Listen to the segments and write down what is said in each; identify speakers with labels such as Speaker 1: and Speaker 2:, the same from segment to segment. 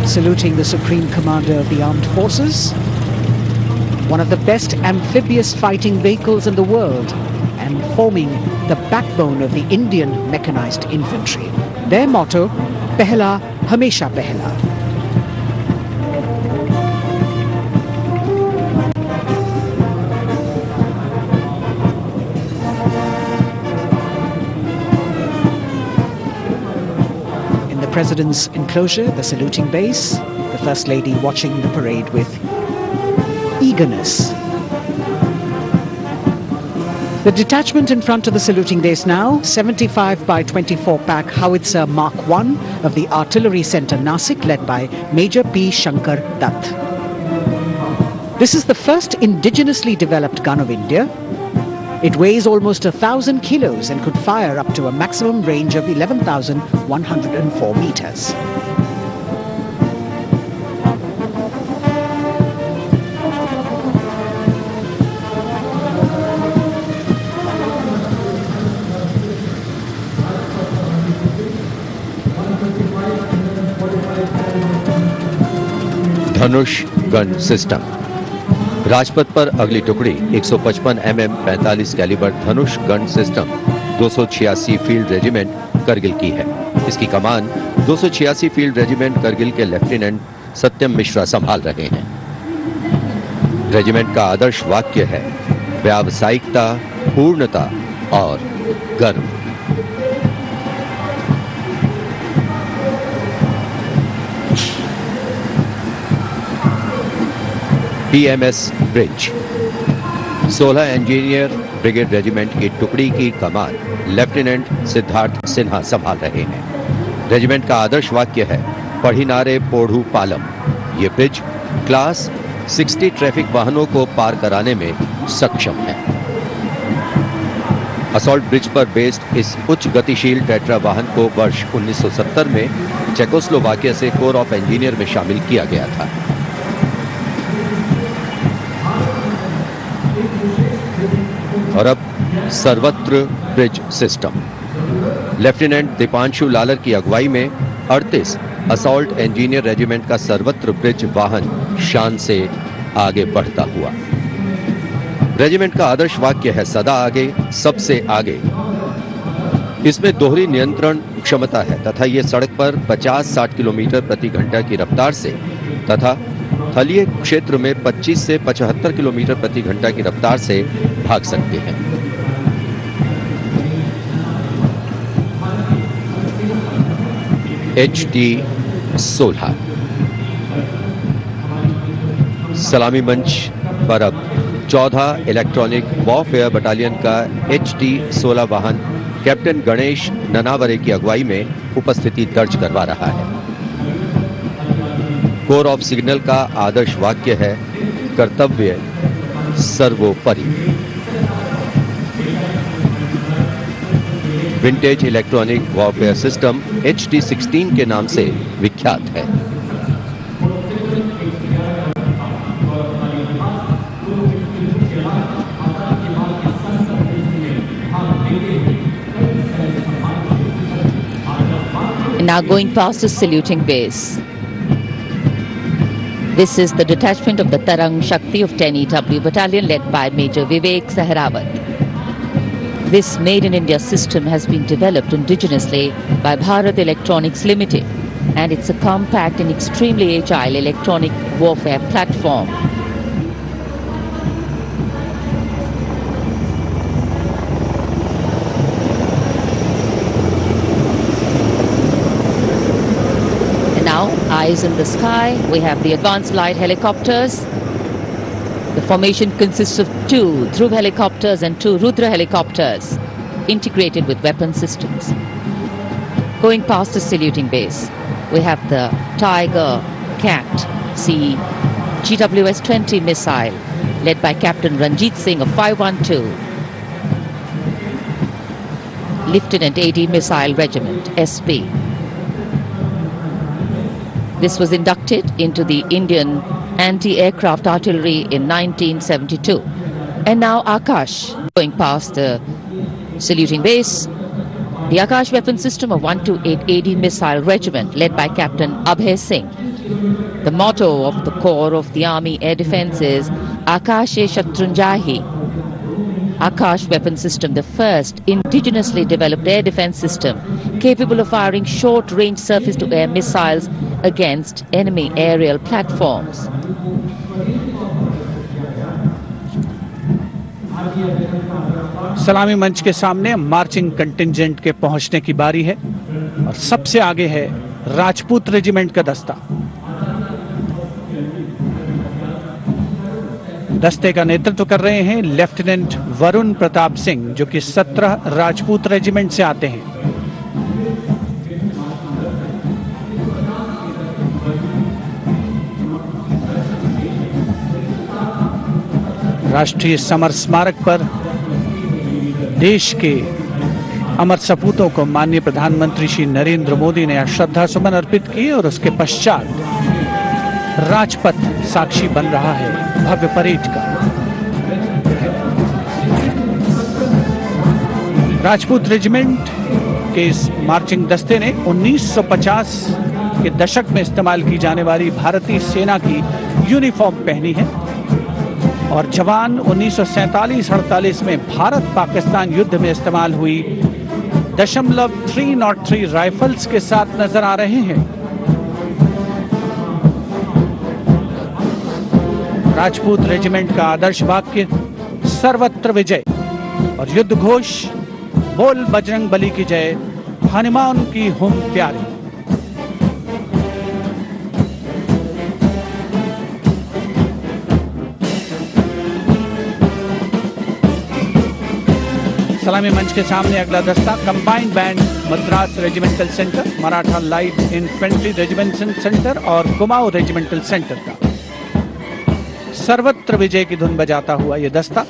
Speaker 1: saluting the Supreme Commander of the Armed Forces, one of the best amphibious fighting vehicles in the world and forming the backbone of the Indian mechanized infantry. Their motto, Pehla Hamesha Pehla. In the President's enclosure, the saluting base, the First Lady watching the parade with eagerness. The detachment in front of the saluting base now, 75 by 24 pack howitzer Mark I of the Artillery Centre Nasik, led by Major P. Shankar Dutt. This is the first indigenously developed gun of India. It weighs almost 1,000 kilos and could fire up to a maximum range of 11,104 meters.
Speaker 2: Dhanush gun system. Rajpath पर अगली टुकड़ी 155 mm 45 calibre Dhanush gun system 286 field regiment Kargil की है। इसकी कमान 286 field regiment Kargil के lieutenant सत्यम मिश्रा संभाल रहे हैं। रेजिमेंट का आदर्श वाक्य है व्यावसायिकता, पूर्णता और गर्व। PMS bridge. 16 engineer brigade regiment की टुकड़ी की कमान लेफ्टिनेंट सिद्धार्थ सिन्हा संभाल रहे हैं। रेजिमेंट का आदर्श वाक्य है पढ़िनारे पोढ़ू पालम। ये ब्रिज क्लास 60 ट्रैफिक वाहनों को पार कराने में सक्षम है। असॉल्ट ब्रिज पर बेस्ड इस उच्च गतिशील टेट्रा वाहन को वर्ष 1970 में चेकोस्लोवाकिया से कोर ऑफ इंजीनियर में शामिल किया गया था। और अब सर्वत्र bridge system. Lieutenant Deepanshu Lalor की अगुवाई में 38 असॉल्ट इंजीनियर रेजिमेंट का सर्वत्र ब्रिज वाहन शान से आगे बढ़ता हुआ। रेजिमेंट का आदर्श वाक्य है सदा आगे, सबसे आगे। इसमें दोहरी नियंत्रण क्षमता है तथा ये सड़क पर 50-60 किलोमीटर प्रति घंटा की रफ्तार से तथा थलीय क्षेत्र में 25 से 75 किलोमीटर प्रति घंटा की रफ्तार से भाग सकते हैं। HT-16 सलामी मंच पर अब 14 इलेक्ट्रॉनिक वॉरफेयर बटालियन का HT-16 वाहन कैप्टन गणेश ननावरे की अगुवाई में उपस्थिति दर्ज करवा रहा है। कोर ऑफ सिग्नल का आदर्श वाक्य है कर्तव्य सर्वोपरि। Vintage electronic warfare system HT-16 के नाम से विख्यात है।
Speaker 3: Now going past the saluting base. This is the detachment of the Tarang Shakti of 10 EW Battalion led by Major Vivek Sahrawat. This Made in India system has been developed indigenously by Bharat Electronics Limited, and it's a compact and extremely agile electronic warfare platform. Eyes in the sky, we have the advanced light helicopters. The formation consists of 2 Dhruv helicopters and 2 Rudra helicopters integrated with weapon systems. Going past the saluting base, we have the Tiger Cat C GWS-20 missile led by Captain Ranjit Singh of 512 Lieutenant AD Missile Regiment SP. This was inducted into the Indian anti-aircraft artillery in 1972. And now Akash, going past the saluting base, The Akash weapon system of 128 AD Missile Regiment led by Captain Abhay Singh. The motto of the Corps of the Army Air Defence is Akashe Shatrunjahi. Akash weapon system, the first indigenously developed air defence system capable of firing short-range surface-to-air missiles against enemy aerial platforms.
Speaker 4: सलामी मंच के सामने marching contingent के पहुंचने की बारी है और सबसे आगे है राजपूत रेजिमेंट का दस्ता। दस्ते का नेतृत्व कर रहे हैं लेफ्टिनेंट वरुण प्रताप सिंह, जो कि 17 राजपूत रेजिमेंट से आते हैं। राष्ट्रीय समर स्मारक पर देश के अमर सपूतों को माननीय प्रधानमंत्री श्री नरेंद्र मोदी ने श्रद्धा सुमन अर्पित किए और उसके पश्चात राजपथ साक्षी बन रहा है भव्य परेड का। राजपूत रेजिमेंट के इस मार्चिंग दस्ते ने 1950 के दशक में इस्तेमाल की जाने वाली भारतीय सेना की यूनिफॉर्म पहनी है और जवान 1947-48 में भारत पाकिस्तान युद्ध में इस्तेमाल हुई .303 राइफल्स के साथ नजर आ रहे हैं। राजपूत रेजिमेंट का आदर्श वाक्य सर्वत्र विजय और युद्ध घोष बोल बजरंग बली की जय, हनुमान की हुम प्यारी। सलामी मंच के सामने अगला दस्ता combined band Madras regimental centre, Maratha light infantry regimental centre और कुमाऊं रेजिमेंटल सेंटर का सर्वत्र विजय की धुन बजाता हुआ यह दस्ता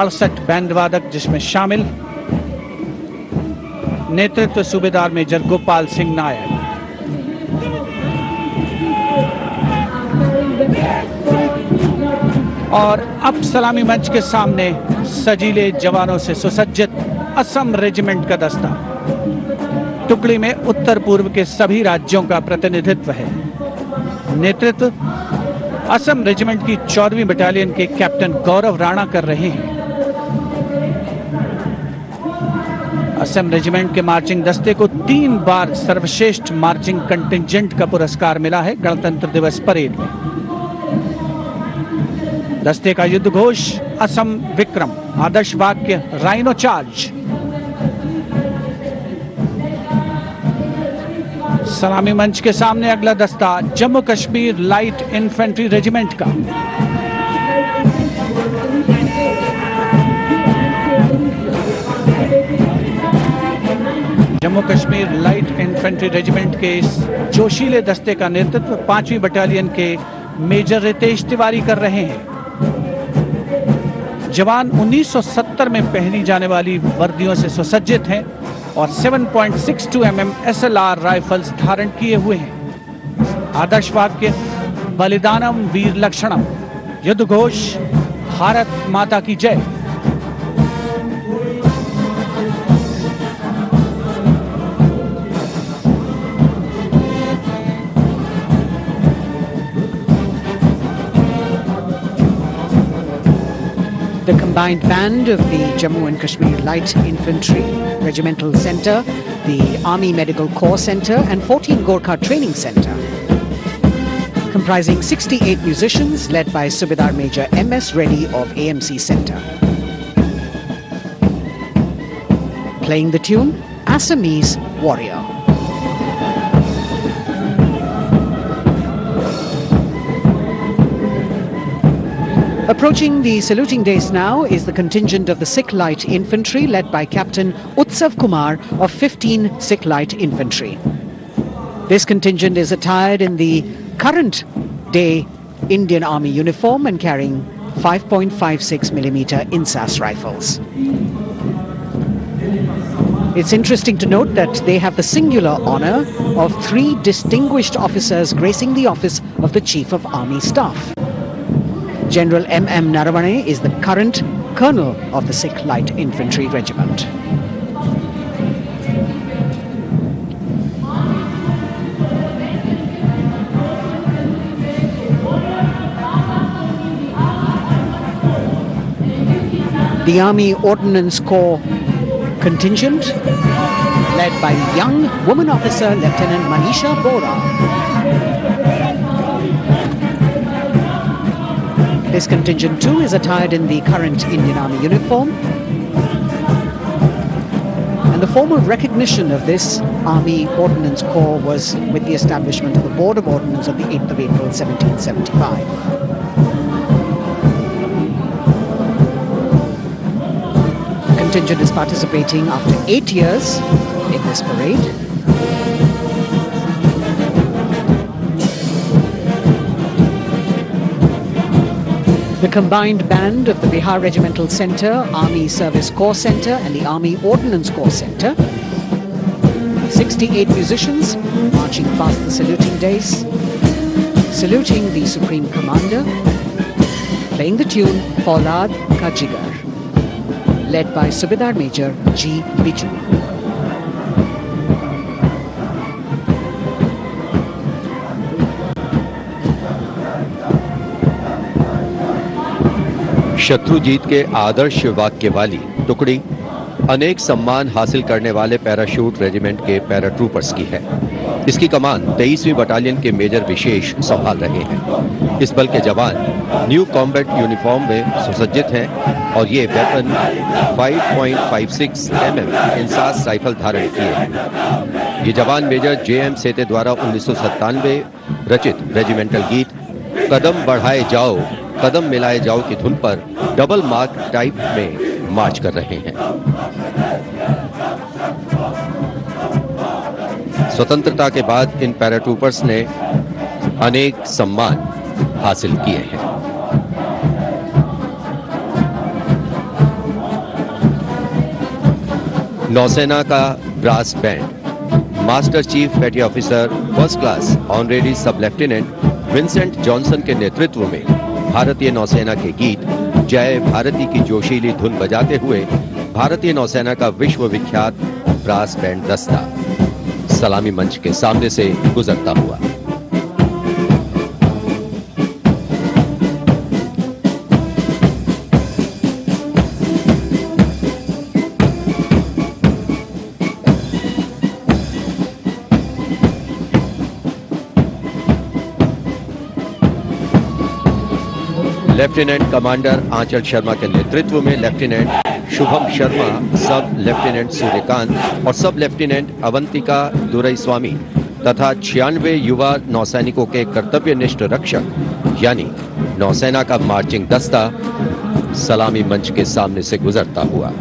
Speaker 4: 68 बैंड वादक जिसमें शामिल नेतृत्व सूबेदार मेजर गोपाल सिंह नायक। और अब सलामी मंच के सामने सजीले जवानों से सुसज्जित असम रेजिमेंट का दस्ता। टुकड़ी में उत्तर पूर्व के सभी राज्यों का प्रतिनिधित्व है। नेतृत्व असम रेजिमेंट की 14वीं बटालियन के कैप्टन गौरव राणा कर रहे हैं। असम रेजिमेंट के मार्चिंग दस्ते को 3 बार सर्वश्रेष्ठ मार्चिंग कंटिंजेंट का पुरस्कार मिला है गणतंत्र दिवस परेड में। दस्ते का युद्ध घोष असम विक्रम, आदर्श वाक्य राइनो चार्ज। सलामी मंच के सामने अगला दस्ता Jammu Kashmir light infantry regiment का। Jammu Kashmir light infantry regiment के इस जोशीले दस्ते का नेतृत्व 5वीं बटालियन के मेजर रितेश तिवारी कर रहे हैं। जवान 1970 में पहनी जाने वाली वर्दियों से सुसज्जित हैं और 7.62 mm SLR राइफल्स धारण किए हुए हैं। आदर्श वाक्य बलिदानम वीर लक्षणम, युद्ध घोष भारत माता की जय।
Speaker 1: The combined band of the Jammu and Kashmir Light Infantry Regimental Centre, the Army Medical Corps Centre and 14 Gorkha Training Centre, comprising 68 musicians led by Subedar Major M.S. Reddy of AMC Centre. Playing the tune Assamese Warrior. Approaching the saluting dais now is the contingent of the Sikh Light Infantry led by Captain Utsav Kumar of 15 Sikh Light Infantry. This contingent is attired in the current day Indian Army uniform and carrying 5.56mm INSAS rifles. It's interesting to note that they have the singular honour of 3 distinguished officers gracing the office of the Chief of Army Staff. General M.M. Naravane is the current colonel of the Sikh Light Infantry Regiment. The Army Ordinance Corps Contingent, led by young woman officer Lieutenant Manisha Bora. This contingent too is attired in the current Indian Army uniform. And the formal recognition of this Army Ordnance Corps was with the establishment of the Board of Ordnance on the 8th of April 1775. The contingent is participating after 8 years in this parade. The combined band of the Bihar Regimental Centre, Army Service Corps Centre and the Army Ordnance Corps Centre. 68 musicians marching past the saluting dais, saluting the Supreme Commander, playing the tune Faulad Ka Jigar, led by Subedar Major G. Biju.
Speaker 2: Shatrujeet के आदर्श वाक्य वाली टुकड़ी अनेक सम्मान हासिल करने वाले parachute regiment के पैराट्रूपर्स की है। इसकी कमान 23वीं बटालियन के मेजर विशेष संभाल रहे हैं। इस बल के जवान न्यू कॉम्बैट यूनिफॉर्म में सुसज्जित हैं और ये वेपन 5.56 mm इंसास राइफल धारण किए हैं। ये जवान मेजर J.M. सेते द्वारा 1997 रचित रेजिमेंटल गीत कदम बढ़ाए जाओ कदम मिलाए जाओ की धुन पर डबल मार्क टाइप में मार्च कर रहे हैं। स्वतंत्रता के बाद इन पैराट्रूपर्स ने अनेक सम्मान हासिल किए हैं। नौसेना का ब्रास बैंड मास्टर चीफ पेटी ऑफिसर फर्स्ट क्लास ऑनरेरी सब लेफ्टिनेंट विंसेंट जॉनसन के नेतृत्व में भारतीय नौसेना के गीत जय भारती की जोशीली धुन बजाते हुए भारतीय नौसेना का विश्व विख्यात ब्रास बैंड दस्ता सलामी मंच के सामने से गुजरता हुआ। लेफ्टिनेंट कमांडर आंचल शर्मा के नेतृत्व में लेफ्टिनेंट शुभम शर्मा, सब लेफ्टिनेंट सूर्यकांत और सब लेफ्टिनेंट अवंतिका दुरईस्वामी तथा 96 युवा नौसैनिकों के कर्तव्यनिष्ठ रक्षक यानी नौसेना का मार्चिंग दस्ता सलामी मंच के सामने से गुजरता हुआ।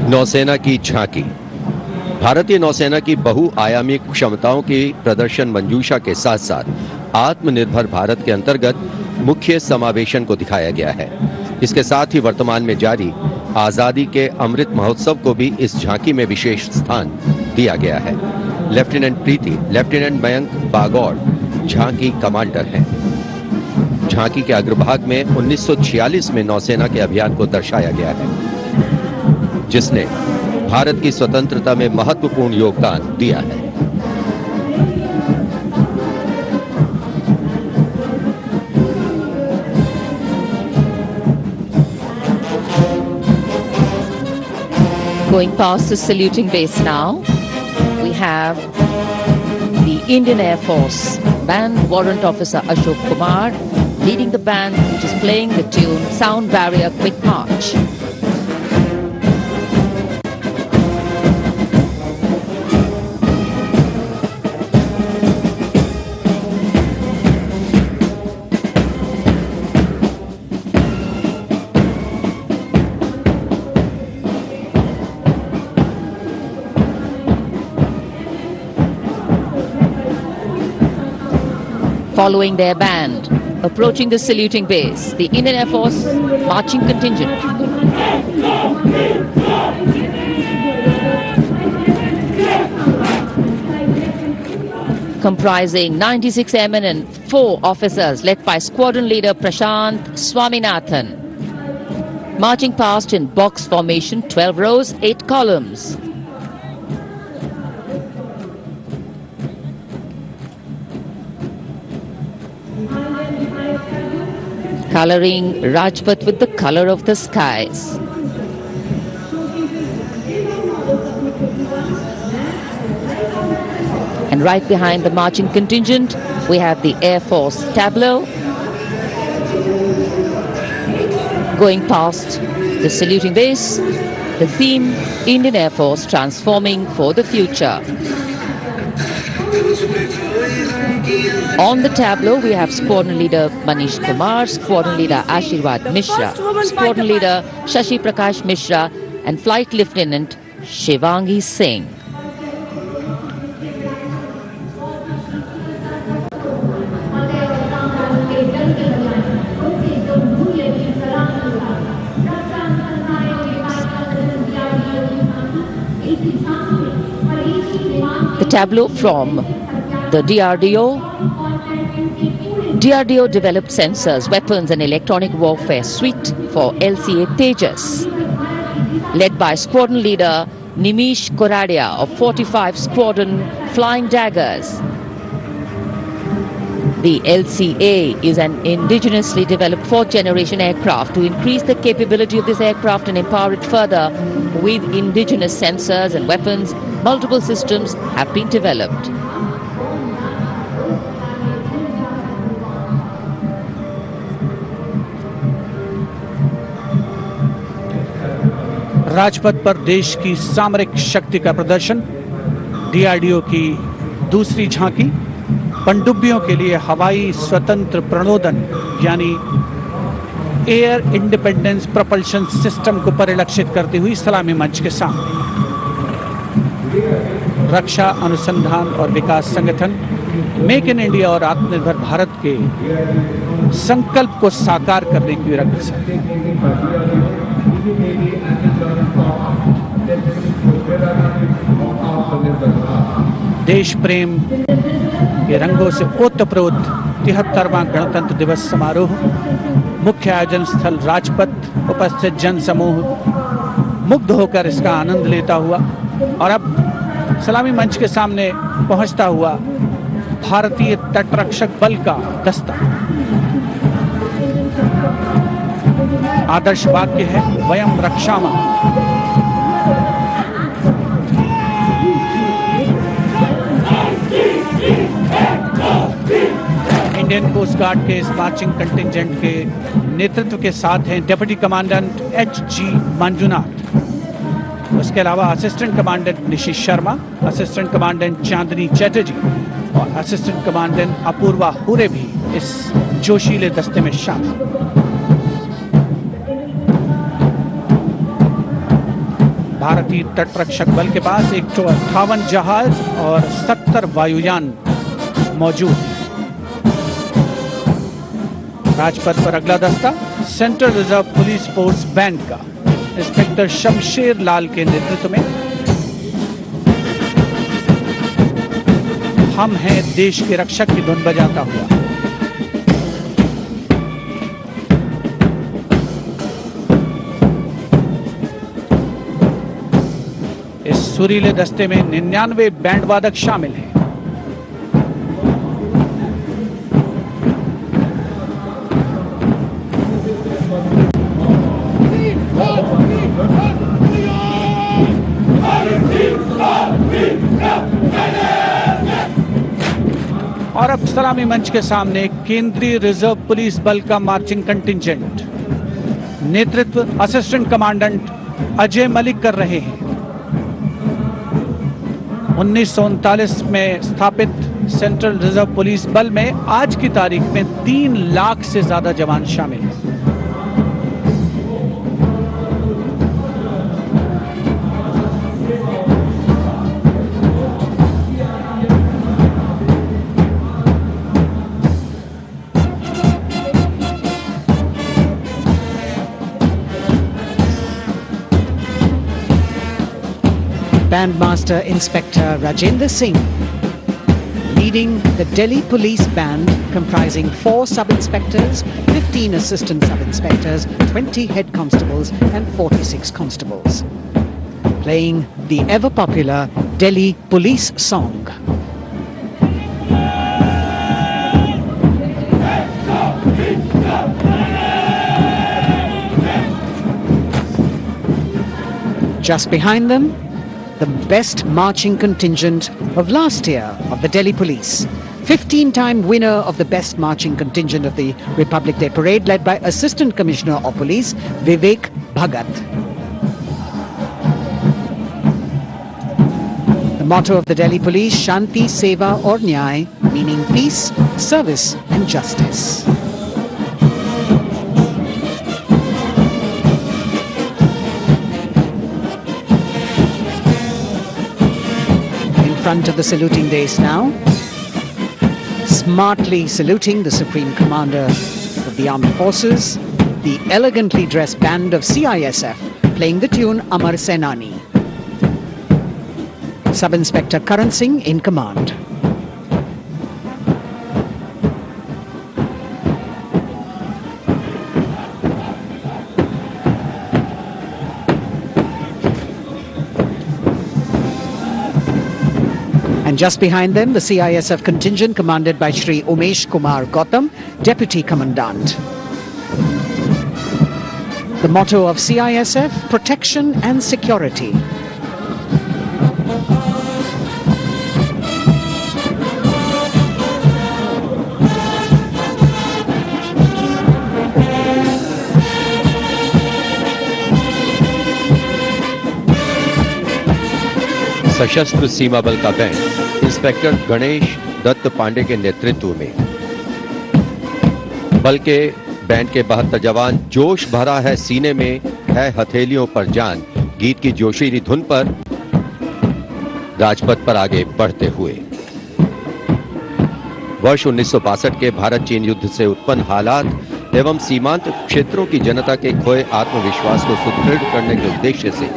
Speaker 2: नौसेना की झांकी भारतीय नौसेना की बहुआयामी क्षमताओं की प्रदर्शन मंजूषा के साथ साथ आत्मनिर्भर भारत के अंतर्गत मुख्य समावेशन को दिखाया गया है। इसके साथ ही वर्तमान में जारी आजादी के अमृत महोत्सव को भी इस झांकी में विशेष स्थान दिया गया है। लेफ्टिनेंट प्रीति, लेफ्टिनेंट मयंक बागौड़ झांकी कमांडर हैं। झांकी के अग्रभाग में 1946 में नौसेना के अभियान को दर्शाया गया है जिसने भारत की स्वतंत्रता में महत्वपूर्ण योगदान दिया है।
Speaker 3: Going past the saluting base now, we have the Indian Air Force Band Warrant Officer Ashok Kumar leading the band, which is playing the tune Sound Barrier Quick March. Following their band, approaching the saluting base, the Indian Air Force marching contingent. Comprising 96 airmen and 4 officers led by squadron leader Prashant Swaminathan. Marching past in box formation, 12 rows, 8 columns. Colouring Rajpath with the colour of the skies. And right behind the marching contingent, we have the Air Force tableau. Going past the saluting base, the theme, Indian Air Force transforming for the future. On the tableau, we have Squadron Leader Manish Kumar, Squadron Leader Ashirwad Mishra, Squadron Leader Shashi Prakash Mishra, and Flight Lieutenant Shivangi Singh. The tableau from the DRDO. DRDO developed sensors, weapons and electronic warfare suite for LCA Tejas. Led by Squadron Leader Nimish Koradia of 45 Squadron Flying Daggers. The LCA is an indigenously developed 4th generation aircraft. To increase the capability of this aircraft and empower it further with indigenous sensors and weapons, multiple systems have been developed.
Speaker 4: Rajpath पर देश की सामरिक शक्ति का प्रदर्शन, DRDO की दूसरी झांकी, पनडुब्बियों के लिए हवाई स्वतंत्र प्रणोदन यानी एयर इंडिपेंडेंस प्रोपल्शन सिस्टम को परिलक्षित करती हुई सलामी मंच के सामने। रक्षा अनुसंधान और विकास संगठन मेक इन इंडिया और आत्मनिर्भर भारत के संकल्प को साकार करने की रक्षा। देश प्रेम के रंगों से ओतप्रोत 73वां गणतंत्र दिवस समारोह, मुख्य आयोजन स्थल राजपथ, उपस्थित जन समूह मुग्ध होकर इसका आनंद लेता हुआ और अब सलामी मंच के सामने पहुंचता हुआ भारतीय तटरक्षक बल का दस्ता। आदर्श वाक्य है वयम रक्षामः। इंडियन कोस्ट गार्ड के इस मार्चिंग कंटिंजेंट के नेतृत्व के साथ हैं डिप्टी कमांडेंट एच.जी. मंजुनाथ। उसके अलावा assistant commandant Nishish Sharma, assistant commandant Chandni Chatterjee और असिस्टेंट कमांडेंट अपूर्वा हुरे भी इस जोशीले दस्ते में शामिल। भारतीय तटरक्षक बल के पास 158 जहाज और 70 वायुयान मौजूद हैं। राजपथ पर अगला दस्ता central reserve police force band का इंस्पेक्टर शमशेर लाल के नेतृत्व में हम हैं देश के रक्षक की धुन बजाता हुआ। इस सुरीले दस्ते में 99 बैंड वादक शामिल हैं। और अब सलामी मंच के सामने केंद्रीय रिजर्व पुलिस बल का मार्चिंग कंटिंजेंट, नेतृत्व असिस्टेंट कमांडेंट अजय मलिक कर रहे हैं। 1939 में स्थापित सेंट्रल रिजर्व पुलिस बल में आज की तारीख में 3 लाख से ज्यादा जवान शामिल हैं।
Speaker 1: Bandmaster Inspector Rajendra Singh, leading the Delhi Police Band comprising 4 sub-inspectors, 15 assistant sub-inspectors, 20 head constables and 46 constables, playing the ever-popular Delhi Police song. Just behind them, the best marching contingent of last year of the Delhi Police. 15-time winner of the best marching contingent of the Republic Day Parade, led by Assistant Commissioner of Police Vivek Bhagat. The motto of the Delhi Police, Shanti, Seva aur Nyay, meaning peace, service and justice. In front of the saluting dais now, smartly saluting the Supreme Commander of the Armed Forces, the elegantly dressed band of CISF playing the tune Amar Senani. Sub-Inspector Karan Singh in command. And just behind them, the CISF contingent commanded by Shri Umesh Kumar Gautam, Deputy Commandant. The motto of CISF, protection and security.
Speaker 2: सशस्त्र सीमा बल का band inspector Ganesh Dutt Pandey के नेतृत्व में। बल के band के 72 जवान जोश भरा है सीने में है हथेलियों पर जान गीत की जोशीली धुन पर राजपथ पर आगे बढ़ते हुए। वर्ष 1962 के भारत चीन युद्ध से उत्पन्न हालात एवं सीमांत क्षेत्रों की जनता के खोए आत्मविश्वास को सुदृढ़ करने के उद्देश्य से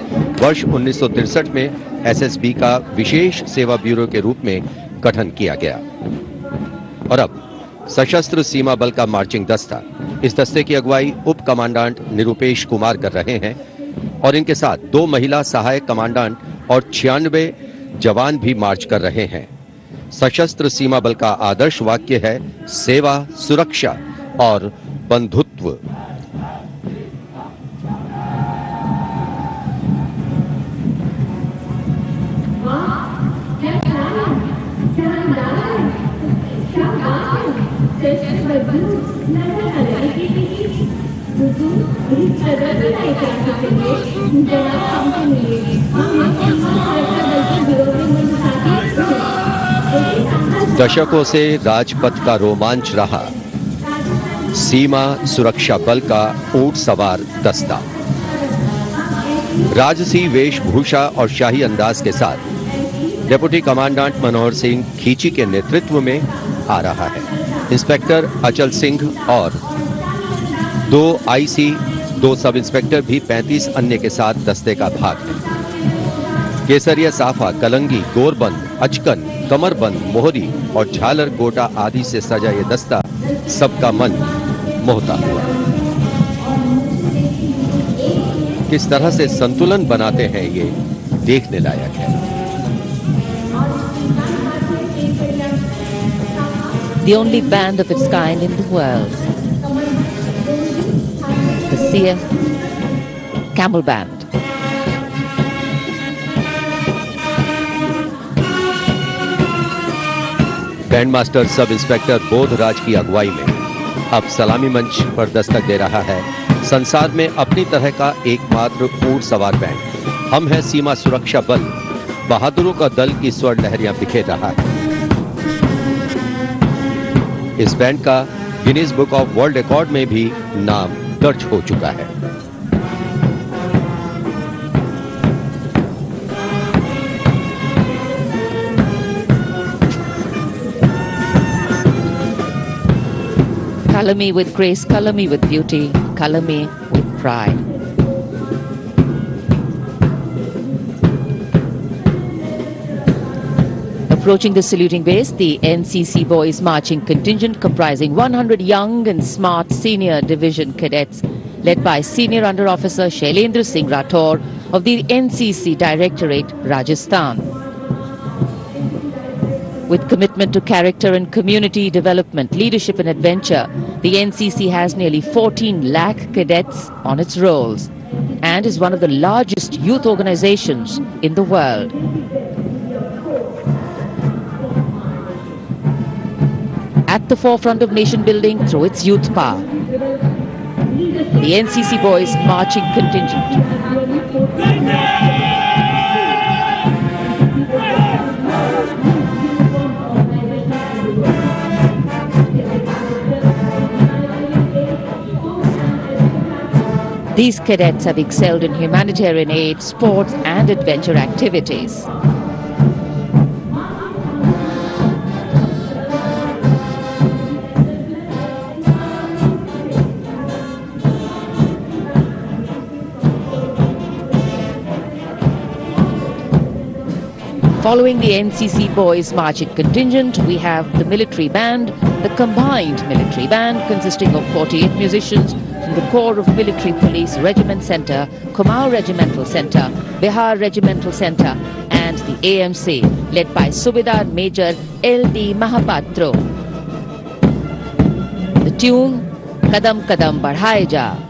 Speaker 2: वर्ष 1963 में एसएसबी का विशेष सेवा ब्यूरो के रूप में गठन किया गया और अब सशस्त्र सीमा बल का मार्चिंग दस्ता, इस दस्ते की अगुवाई उप कमांडेंट निरुपेश कुमार कर रहे हैं और इनके साथ 2 महिला सहायक कमांडेंट और 96 जवान भी मार्च कर रहे हैं। सशस्त्र सीमा बल का आदर्श वाक्य है सेवा, सुरक्षा और बंधुत्व। दशकों से राजपथ का रोमांच रहा सीमा सुरक्षा बल का ऊंट सवार दस्ता राजसी वेशभूषा और शाही अंदाज के साथ डिप्टी कमांडेंट मनोहर सिंह खींची के नेतृत्व में आ रहा है। इंस्पेक्टर अचल सिंह और 2 आईसी, 2 सब इंस्पेक्टर भी 35 अन्य के साथ दस्ते का भाग है। केसरिया साफा, कलंगी, गोरबंद, अचकन, कमरबंद, मोहरी और झालर गोटा आदि से सजा ये दस्ता सबका मन मोहता हुआ। किस तरह से संतुलन बनाते हैं ये देखने लायक है।
Speaker 3: The only band of its kind in the world, the CF Camel Band.
Speaker 2: Band master sub inspector Bodhraj की अगुवाई में अब सलामी मंच पर दस्तक दे रहा है संसार में अपनी तरह का एकमात्र ऊंट सवार बैंड। हम हैं सीमा सुरक्षा बल, बहादुरों का दल की स्वर लहरियां बिखेर रहा है। इस बैंड का Guinness book of world record में भी नाम दर्ज हो चुका है।
Speaker 3: Color me with grace, color me with beauty, color me with pride. Approaching the saluting base, the NCC Boys Marching Contingent comprising 100 young and smart senior division cadets led by Senior Under Officer Shailendra Singh Rathore of the NCC Directorate, Rajasthan. With commitment to character and community development, leadership and adventure, the NCC has nearly 14 lakh cadets on its rolls and is one of the largest youth organizations in the world. At the forefront of nation building through its youth power, the NCC Boys Marching Contingent. These cadets have excelled in humanitarian aid, sports and adventure activities. Following the NCC Boys Marching Contingent, we have the military band, the combined military band consisting of 48 musicians from the Corps of Military Police Regiment Centre, Kumaon Regimental Centre, Bihar Regimental Centre and the AMC led by Subedar Major L.D. Mahapatro. The tune, Kadam Kadam Badhaye Ja.